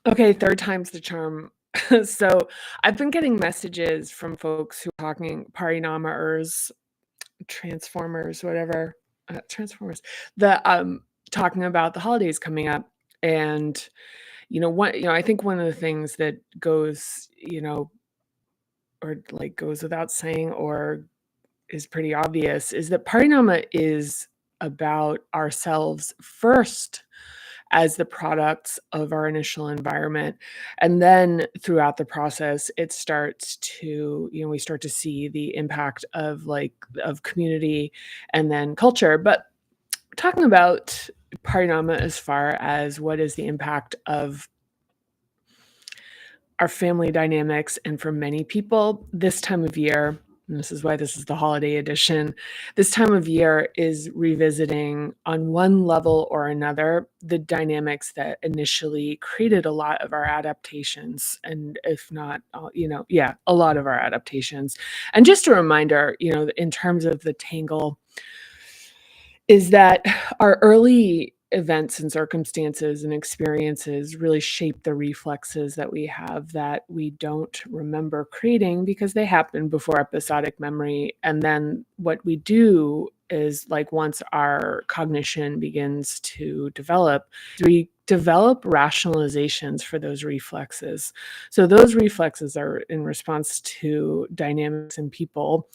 Okay, third time's the charm. So, I've been getting messages from folks who are talking Parinama-ers, Transformers, whatever, Transformers, the, talking about the holidays coming up, and, I think one of the things that goes, or, like, goes without saying or is pretty obvious is that Parinama is about ourselves first as the products of our initial environment. And then throughout the process, it starts to, we start to see the impact of of community and then culture. But talking about Parinama as far as what is the impact of our family dynamics, and for many people, this time of year, and this is why this is the holiday edition, this time of year is revisiting on one level or another the dynamics that initially created a lot of our adaptations, and if not, yeah, a lot of our adaptations. And just a reminder, in terms of the tangle, is that our early events and circumstances and experiences really shape the reflexes that we have that we don't remember creating because they happened before episodic memory. And then what we do is, like, once our cognition begins to develop, we develop rationalizations for those reflexes. So those reflexes are in response to dynamics in people,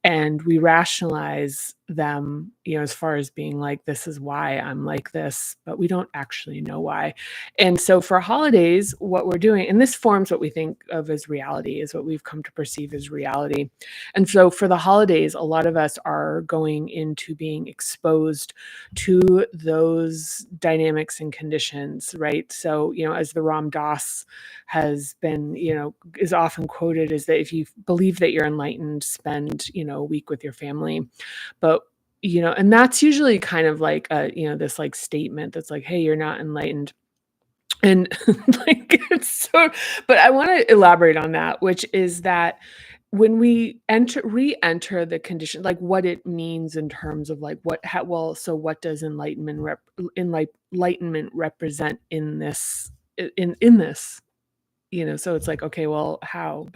and we rationalize them, as far as being like, this is why I'm like this, but we don't actually know why. And so for holidays, what we're doing, and this forms what we think of as reality, is what we've come to perceive as reality. And so for the holidays, a lot of us are going into being exposed to those dynamics and conditions, right? So, as the Ram Dass has been, is often quoted, is that if you believe that you're enlightened, spend, a week with your family. But, and that's usually kind of like this like statement that's like, hey, you're not enlightened. And like, it's so, but I want to elaborate on that, which is that when we re-enter the condition, like what it means in terms of like so what does enlightenment represent in this, in this, so it's like, okay, well, how?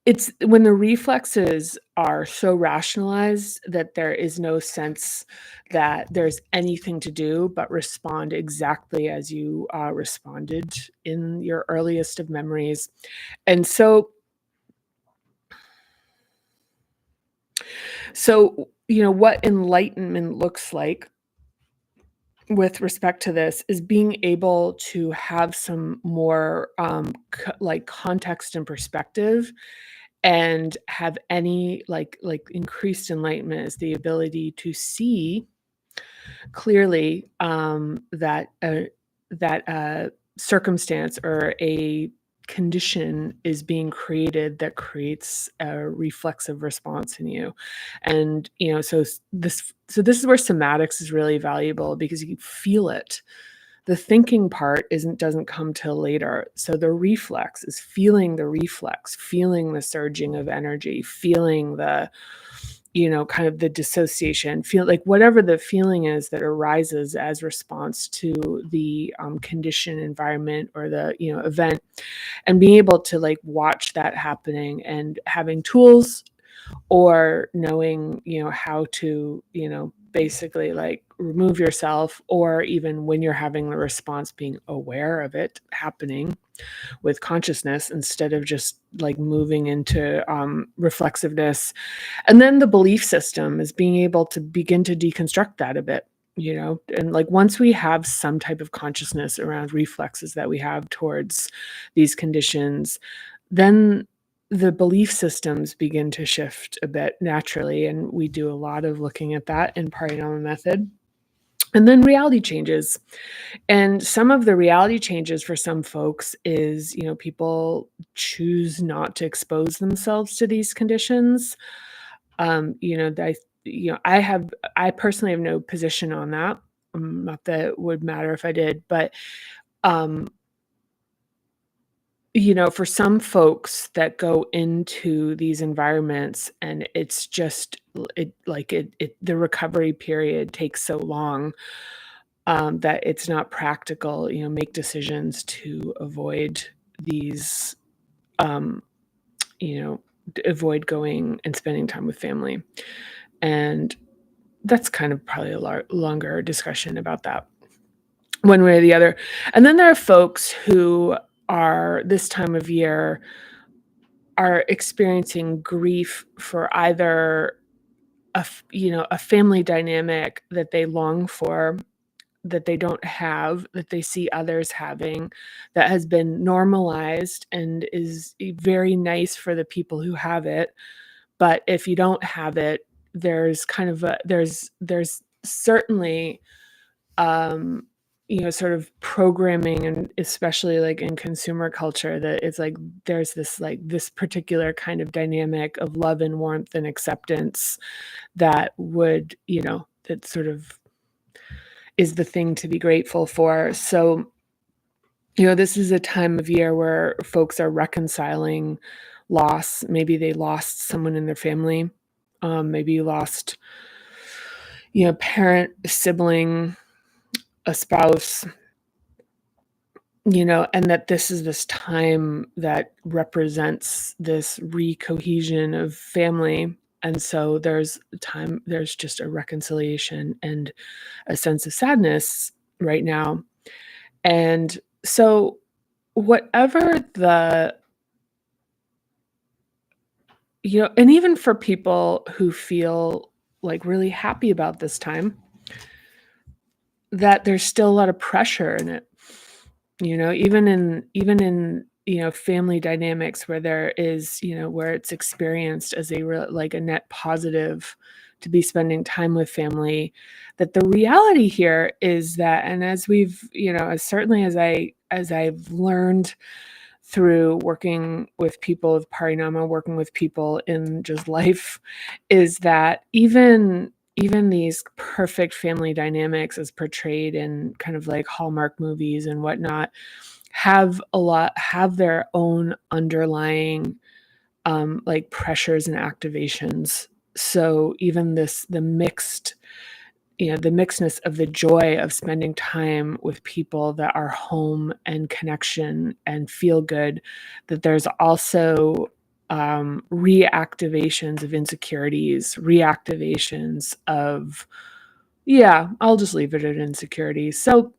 It's when the reflexes are so rationalized that there is no sense that there's anything to do but respond exactly as you responded in your earliest of memories. And so, what enlightenment looks like with respect to this is being able to have some more like context and perspective, and have any like increased enlightenment is the ability to see clearly that circumstance or a condition is being created that creates a reflexive response in you. And this is where somatics is really valuable, because you feel it. The thinking part doesn't come till later. So the reflex is feeling the reflex, feeling the surging of energy, feeling the, kind of the dissociation, feel like whatever the feeling is that arises as response to the condition, environment, or the, event, and being able to like watch that happening and having tools, or knowing, how to, basically like remove yourself, or even when you're having the response, being aware of it happening with consciousness instead of just like moving into reflexiveness. And then the belief system is being able to begin to deconstruct that a bit, and like once we have some type of consciousness around reflexes that we have towards these conditions, then the belief systems begin to shift a bit naturally. And we do a lot of looking at that in Parinama method. And then reality changes. And some of the reality changes for some folks is, people choose not to expose themselves to these conditions. That I personally have no position on that. Not that it would matter if I did, but um, for some folks that go into these environments, and it's just the recovery period takes so long. that it's not practical, make decisions to avoid these, um, avoid going and spending time with family. And that's kind of probably a longer discussion about that, one way or the other. And then there are folks who are this time of year are experiencing grief for either a family dynamic that they long for, that they don't have, that they see others having, that has been normalized and is very nice for the people who have it. But if you don't have it, there's kind of there's certainly, um, sort of programming, and especially like in consumer culture, that it's like there's this particular kind of dynamic of love and warmth and acceptance that that sort of is the thing to be grateful for. So, this is a time of year where folks are reconciling loss. Maybe they lost someone in their family. Maybe you lost, parent, a sibling, a spouse, and that this is this time that represents this recohesion of family. And so there's just a reconciliation and a sense of sadness right now. And so whatever and even for people who feel like really happy about this time, that there's still a lot of pressure in it. Even in family dynamics where there is, where it's experienced as like a net positive to be spending time with family, that the reality here is that, and as we've, as certainly as I've learned through working with people with Parinama, working with people in just life, is that even these perfect family dynamics as portrayed in kind of like Hallmark movies and whatnot have their own underlying like pressures and activations. So even the mixedness of the joy of spending time with people that are home and connection and feel good, that there's also reactivations of insecurities, reactivations of, I'll just leave it at insecurity. So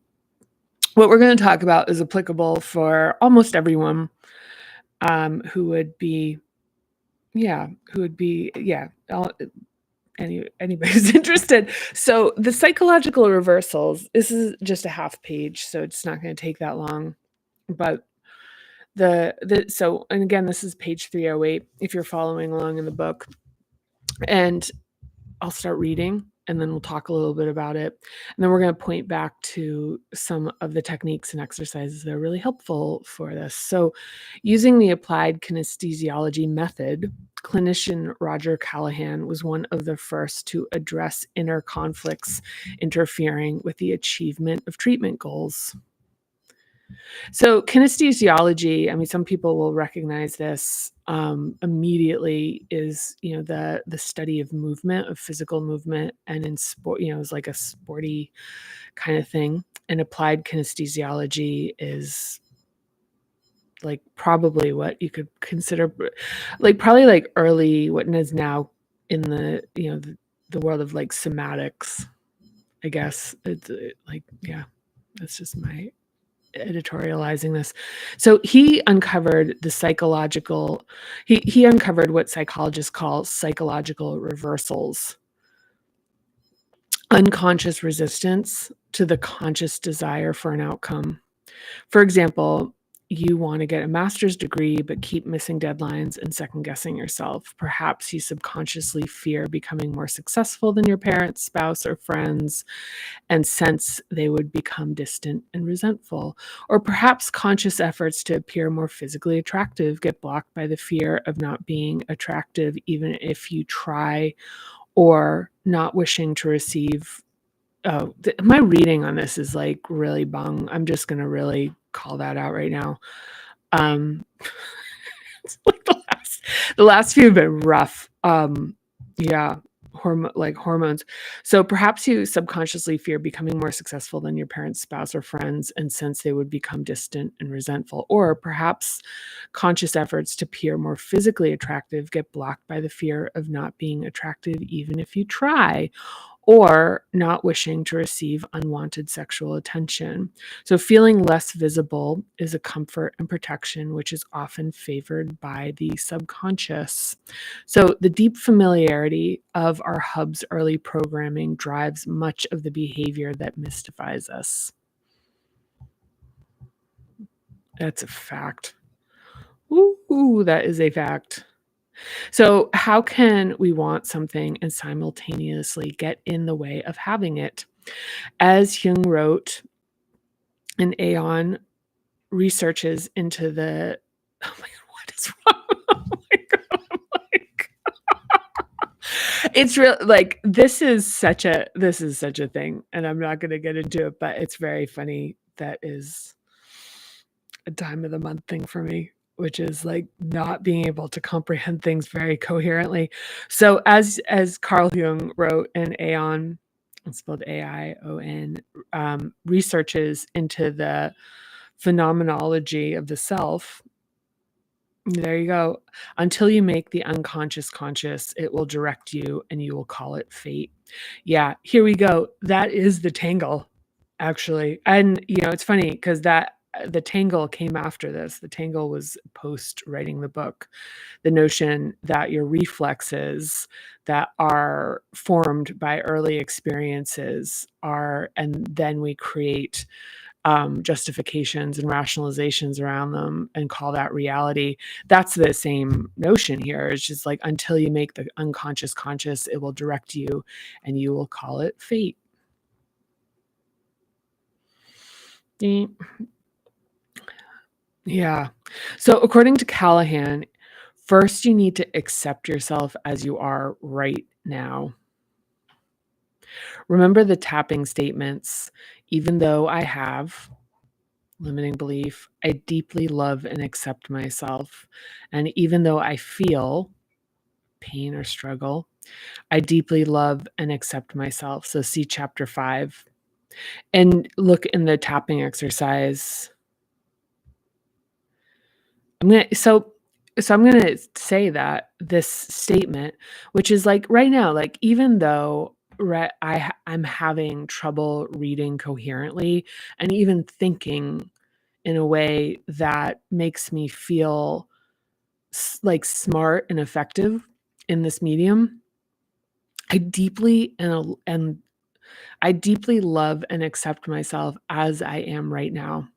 what we're going to talk about is applicable for almost everyone who would be, anybody who's interested. So the psychological reversals, this is just a half page, so it's not going to take that long. But and again, this is page 308 if you're following along in the book. And I'll start reading, and then we'll talk a little bit about it. And then we're going to point back to some of the techniques and exercises that are really helpful for this. So using the applied kinesthesiology method, clinician Roger Callahan was one of the first to address inner conflicts interfering with the achievement of treatment goals. So kinesthesiology, I mean, some people will recognize this immediately, is, the study of movement, of physical movement, and in sport, it's like a sporty kind of thing. And applied kinesthesiology is like probably what you could consider like probably like early, what is now in the, the world of like somatics, I guess. It's like, that's just my editorializing this. So he uncovered he uncovered what psychologists call psychological reversals, unconscious resistance to the conscious desire for an outcome. For example, you want to get a master's degree, but keep missing deadlines and second guessing yourself. Perhaps you subconsciously fear becoming more successful than your parents, spouse, or friends, and sense they would become distant and resentful. Or perhaps conscious efforts to appear more physically attractive get blocked by the fear of not being attractive, even if you try, or not wishing to receive. Oh, my reading on this is like really bung. I'm just going to really call that out right now. It's like the last few have been rough. Yeah. hormones. So perhaps you subconsciously fear becoming more successful than your parents, spouse, or friends, and sense they would become distant and resentful. Or perhaps conscious efforts to appear more physically attractive get blocked by the fear of not being attractive even if you try, or not wishing to receive unwanted sexual attention. So, feeling less visible is a comfort and protection, which is often favored by the subconscious. So, the deep familiarity of our hub's early programming drives much of the behavior that mystifies us. That's a fact. Ooh, that is a fact. So, how can we want something and simultaneously get in the way of having it? As Jung wrote, an Aeon researches into the oh my god, what is wrong? Oh my god, like it's real like this is such a thing, and I'm not gonna get into it, but it's very funny. That is a time of the month thing for me, which is like not being able to comprehend things very coherently. So as Carl Jung wrote in Aeon, it's spelled Aion, researches into the phenomenology of the self. There you go. Until you make the unconscious conscious, it will direct you and you will call it fate. Yeah, here we go. That is the tangle, actually. And it's funny because the tangle came after this. The tangle was post writing the book. The notion that your reflexes that are formed by early experiences are, and then we create justifications and rationalizations around them and call that reality. That's the same notion here. It's just like until you make the unconscious conscious, it will direct you and you will call it fate. Eh, Yeah. So, according to Callahan, first you need to accept yourself as you are right now. Remember the tapping statements, even though I have limiting belief, I deeply love and accept myself. And even though I feel pain or struggle, I deeply love and accept myself. So see chapter 5 and look in the tapping exercise. I'm going to so I'm going to say that this statement, which is like right now, like even though I'm having trouble reading coherently and even thinking in a way that makes me feel like smart and effective in this medium. I deeply and I deeply love and accept myself as I am right now.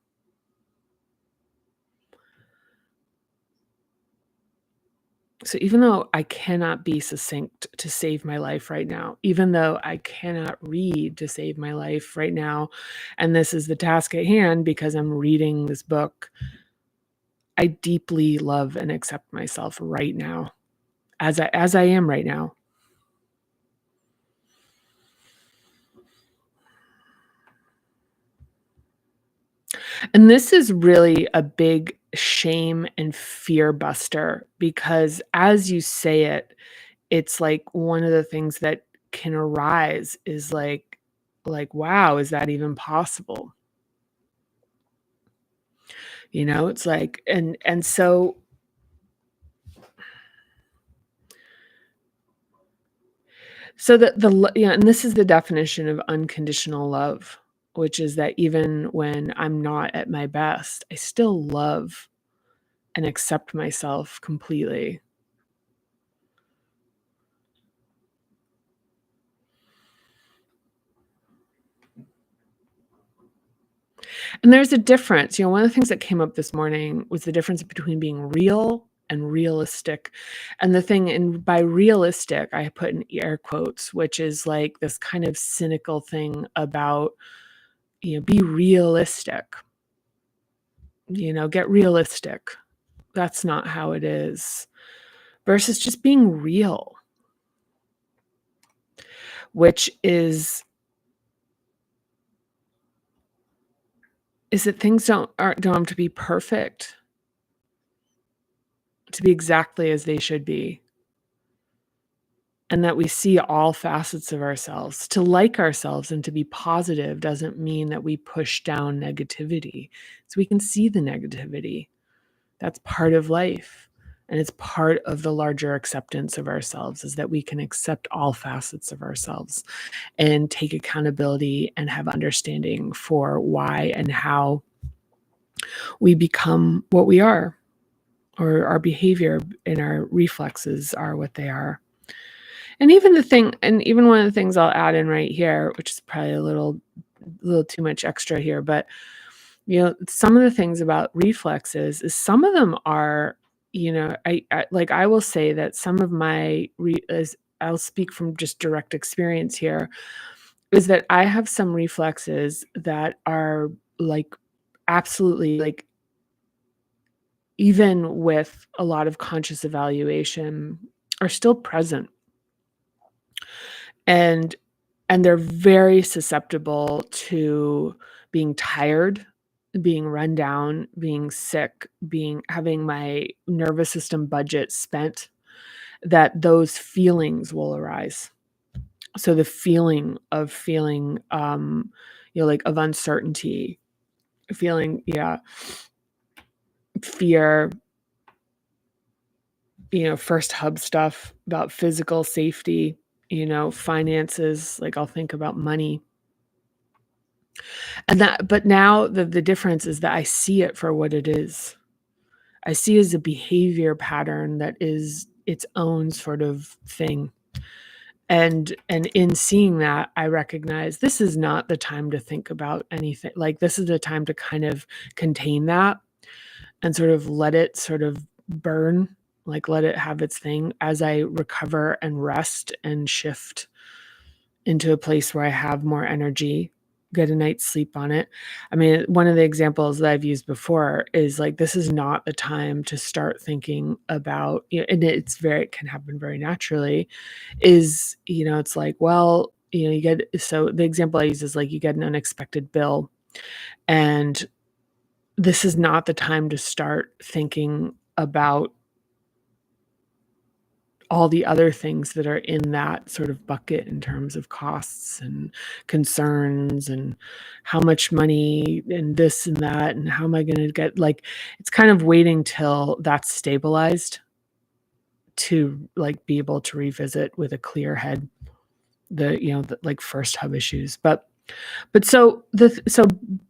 So even though I cannot be succinct to save my life right now, even though I cannot read to save my life right now, and this is the task at hand because I'm reading this book, I deeply love and accept myself right now as I am right now. And this is really a big shame and fear buster because as you say it, it's like one of the things that can arise is like, wow, is that even possible? It's like and so and this is the definition of unconditional love, which is that even when I'm not at my best, I still love and accept myself completely. And there's a difference. One of the things that came up this morning was the difference between being real and realistic. And the thing, and by realistic, I put in air quotes, which is like this kind of cynical thing about, be realistic, get realistic. That's not how it is. Versus just being real, which is that things don't have to be perfect to be exactly as they should be. and that we see all facets of ourselves. To like ourselves and to be positive doesn't mean that we push down negativity. So we can see the negativity. That's part of life. And it's part of the larger acceptance of ourselves, is that we can accept all facets of ourselves and take accountability and have understanding for why and how we become what we are, or our behavior and our reflexes are what they are. And even one of the things I'll add in right here, which is probably a little too much extra here, but some of the things about reflexes is some of them are, I will say that some of my I'll speak from just direct experience here, is that I have some reflexes that are like absolutely, like, even with a lot of conscious evaluation, are still present. And they're very susceptible to being tired, being run down, being sick, having my nervous system budget spent, that those feelings will arise. So the feeling of like, of uncertainty, feeling, fear, first hub stuff about physical safety, finances, like I'll think about money. But now the difference is that I see it for what it is. I see it as a behavior pattern that is its own sort of thing. And in seeing that, I recognize this is not the time to think about anything. Like, this is the time to kind of contain that and sort of let it sort of burn, like let it have its thing as I recover and rest and shift into a place where I have more energy, get a night's sleep on it. I mean, one of the examples that I've used before is like, this is not the time to start thinking about, and it can happen very naturally, is, it's like, well, so the example I use is like, you get an unexpected bill, and this is not the time to start thinking about all the other things that are in that sort of bucket in terms of costs and concerns and how much money and this and that and how am I going to get, like, it's kind of waiting till that's stabilized to, like, be able to revisit with a clear head the like first hub issues. But so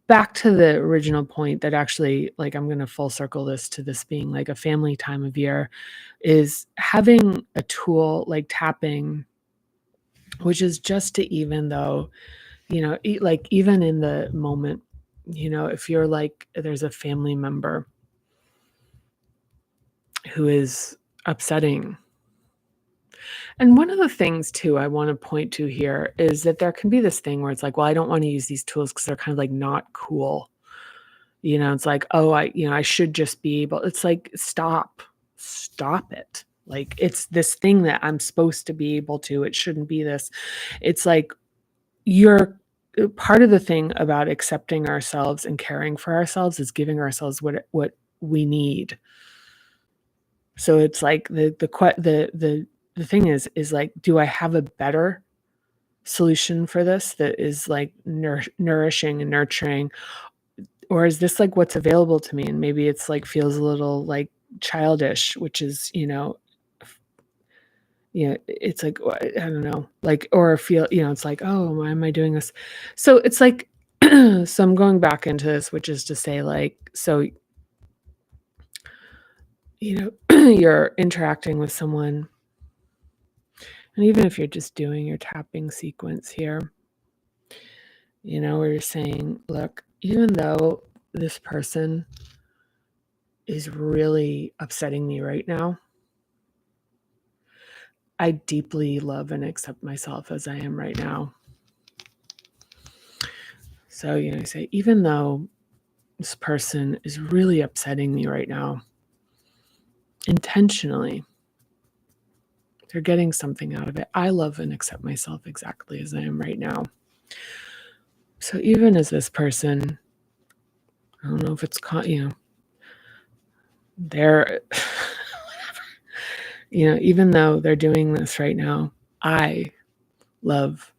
back to the original point, that actually, like, I'm going to full circle this to this being like a family time of year, is having a tool like tapping, which is just to, even though, like, even in the moment, if you're like, there's a family member who is upsetting. And one of the things too I want to point to here is that there can be this thing where it's like, well, I don't want to use these tools because they're kind of like not cool. It's like, oh, I should just be able, it's like, stop it. Like, it's this thing that I'm supposed to be able to, it shouldn't be this. It's like, you're part of the thing about accepting ourselves and caring for ourselves is giving ourselves what we need. So it's like the thing is like, do I have a better solution for this that is like nourishing and nurturing, or is this like what's available to me? And maybe it's like, feels a little like childish, which is, it's like, I don't know, like, or feel, it's like, oh, why am I doing this? So it's like, so I'm going back into this, which is to say, like, so, you're interacting with someone, and even if you're just doing your tapping sequence here, where you're saying, look, even though this person is really upsetting me right now, I deeply love and accept myself as I am right now. So, you say, even though this person is really upsetting me right now, intentionally, they're getting something out of it. I love and accept myself exactly as I am right now. So even as this person, I don't know if it's they're even though they're doing this right now, I love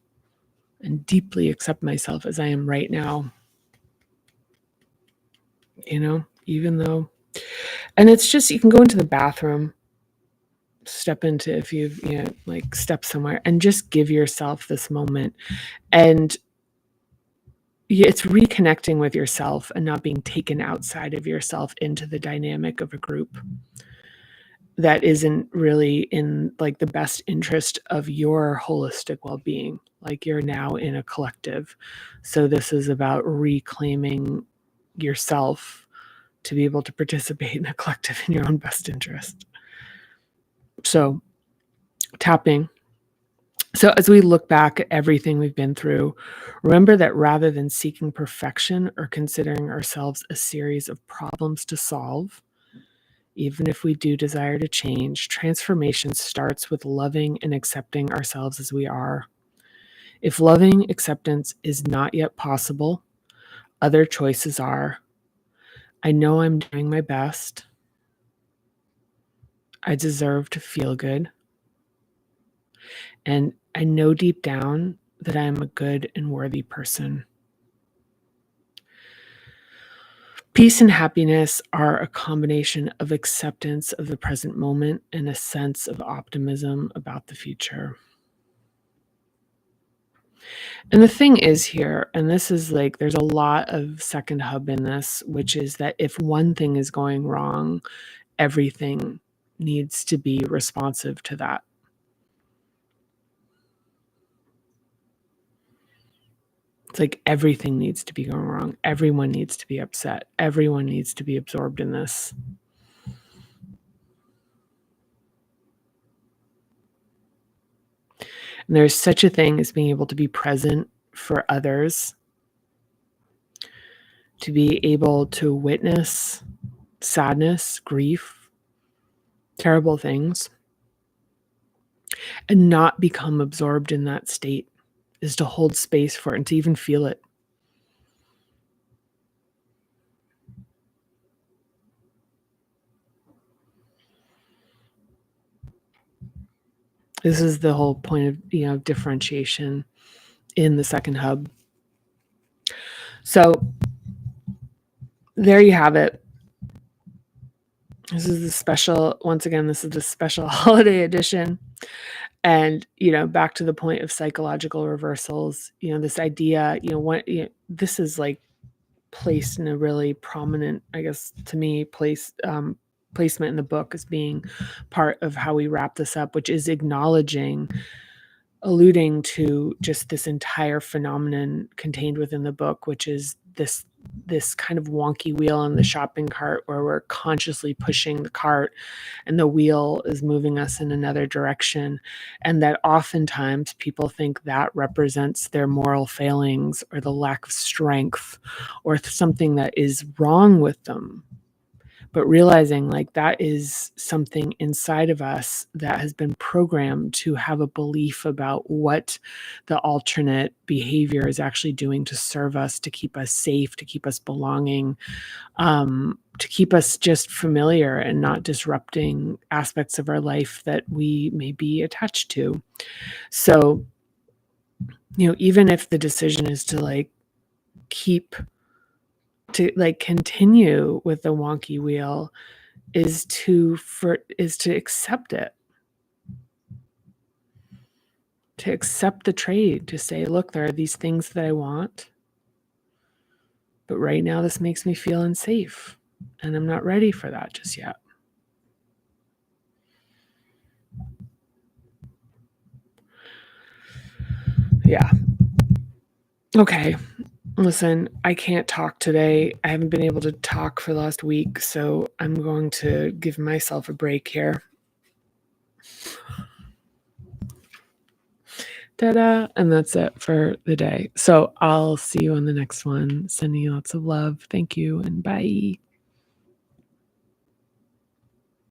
and deeply accept myself as I am right now. Even though, and it's just, you can go into the bathroom, step into, if you've, like step somewhere and just give yourself this moment. And it's reconnecting with yourself and not being taken outside of yourself into the dynamic of a group that isn't really in like the best interest of your holistic well-being. Like, you're now in a collective. So this is about reclaiming yourself to be able to participate in a collective in your own best interest. So tapping. So as we look back at everything we've been through, remember that rather than seeking perfection or considering ourselves a series of problems to solve, even if we do desire to change, transformation starts with loving and accepting ourselves as we are. If loving acceptance is not yet possible, other choices are: I know I'm doing my best. I deserve to feel good. And I know deep down that I am a good and worthy person. Peace and happiness are a combination of acceptance of the present moment and a sense of optimism about the future. And the thing is here, and this is like, there's a lot of second hub in this, which is that if one thing is going wrong, everything needs to be responsive to that. It's like everything needs to be going wrong. Everyone needs to be upset. Everyone needs to be absorbed in this. And there's such a thing as being able to be present for others, to be able to witness sadness, grief, terrible things, and not become absorbed in that state, is to hold space for it and to even feel it. This is the whole point of, differentiation in the second hub. So there you have it. This is the special, once again, this is the special holiday edition. And, back to the point of psychological reversals, this idea, this is like placed in a really prominent, I guess, to me, placement in the book as being part of how we wrap this up, which is alluding to just this entire phenomenon contained within the book, which is this kind of wonky wheel in the shopping cart where we're consciously pushing the cart and the wheel is moving us in another direction. And that oftentimes people think that represents their moral failings or the lack of strength or something that is wrong with them. But realizing like that is something inside of us that has been programmed to have a belief about what the alternate behavior is actually doing to serve us, to keep us safe, to keep us belonging, to keep us just familiar and not disrupting aspects of our life that we may be attached to. So, even if the decision is to continue with the wonky wheel, is to accept it, to accept the trade, to say, look, there are these things that I want, but right now this makes me feel unsafe and I'm not ready for that just yet. Yeah. Okay. Listen, I can't talk today. I haven't been able to talk for the last week, so I'm going to give myself a break here. Ta-da! And that's it for the day. So I'll see you on the next one. Sending you lots of love. Thank you and bye.